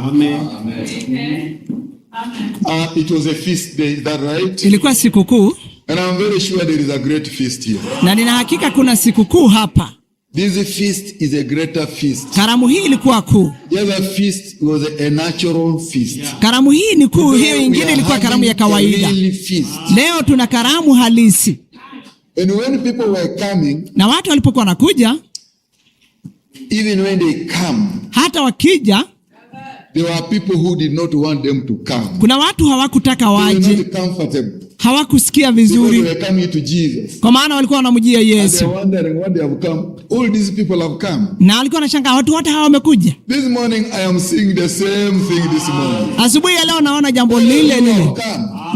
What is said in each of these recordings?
Amen. Amen. It was a feast day, is that right? Ilikuwa sikukuu. And I'm very sure there is a great feast here. Na nina hakika kuna sikukuu hapa. This feast is a greater feast. Karamu hii ilikuwa kuu. The other feast was a natural feast. Karamu hii ni kuu, hiyo nyingine ilikuwa karamu ya kawaida. Leo tuna karamu halisi. And when people were coming, na watu walipokuwa wanakuja, even when they come, hata wakija, there were people who did not want them to come. Kuna watu hawakutaka waje. Hawakusikia vizuri. They were coming to Jesus. Kwa maana walikuwa wanamjia Yesu. They were wondering what they have come. All these people have come. Na walikuwa wanashangaa watu wote hawa wamekuja. This morning I am seeing the same thing this morning. Asubuhi ya leo naona jambo lile lile.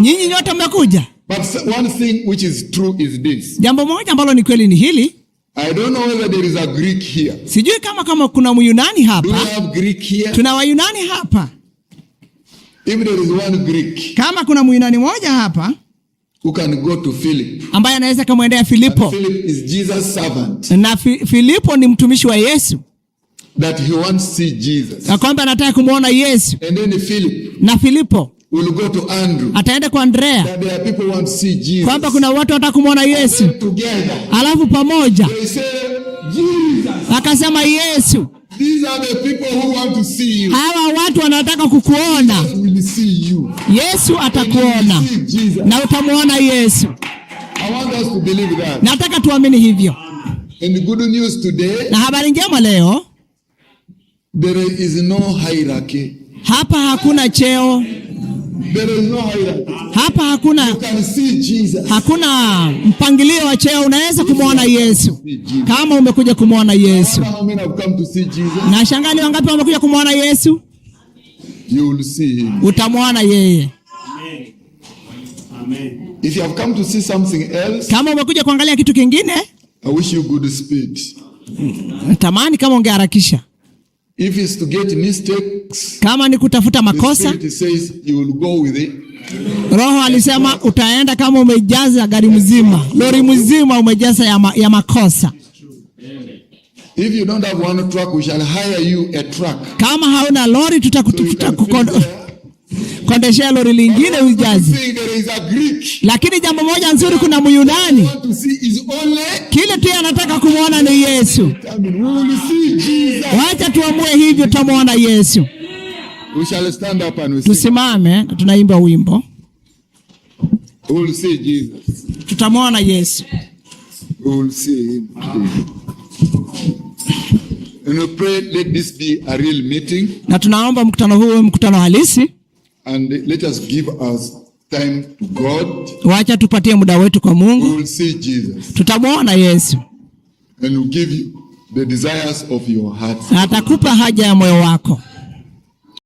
Nyinyi nyote mmekuja. But one thing which is true is this. Jambo moja ambalo ni kweli ni hili. I don't know whether there is a Greek here. Sijui kama kuna Myunani hapa. Do we have Greek here? Tuna Wayunani hapa. If there is one Greek, kama kuna Myunani moja hapa, who can go to Philip, ambaye anaweza kumwendea Filipo. Philip is Jesus' servant. Na Filipo ni mtumishi wa Yesu. That he wants to see Jesus. Na kwamba anataka kumuona Yesu. And then Philip, na Filipo, will go to Andrew. Ataenda kwa Andrea. That there are people who want to see Jesus. Kwamba kuna watu wanataka kumuona Yesu. Together. Alafu pamoja. They say, Jesus. Akasema Yesu. These are the people who want to see you. Hawa watu wanataka kukuona. Jesus will see you. Yesu atakuona. Na utamuona Yesu. I want us to believe that. Nataka tuamini hivyo. And the good news today. Na habari njema leo. There is no hierarchy. Hapa hakuna cheo. There is no hierarchy. Hapa hakuna. You can see Jesus. Hakuna mpangilio wa cheo, unaweza kumuona Yesu. Kama umekuja kumuona Yesu. How many have come to see Jesus? Na shangaa ni wangapi wamekuja kumuona Yesu? You will see him. Utamuona yeye. Amen. Amen. If you have come to see something else, kama umekuja kuangalia kitu kingine, I wish you good speed. Natamani kama ungeharakisha. If it's to get mistakes, kama ni kutafuta makosa, it says you will go with it. Roho alisema utaenda kama umejaza gari mzima, lori mzima umejaza ya makosa. If you don't have one truck, we shall hire you a truck. Kama hauna lori kondeshea lori lingine ujaze. Lakini jambo moja nzuri, kuna Myunani. Kile tu anataka kumuona ni Yesu. Wacha tuamue hivyo, tutamuona Yesu. We shall stand up and we sing. Tusimame na tunaimba wimbo. We will see Jesus. Tutamuona Yesu. We will see him. And we pray, let this be a real meeting. Na tunaomba mkutano huu mkutano halisi. And let us give us time to God. Wacha tupatie muda wetu kwa Mungu. We will see Jesus. Tutamuona Yesu. And we'll give you the desires of your heart. Atakupa haja ya moyo wako.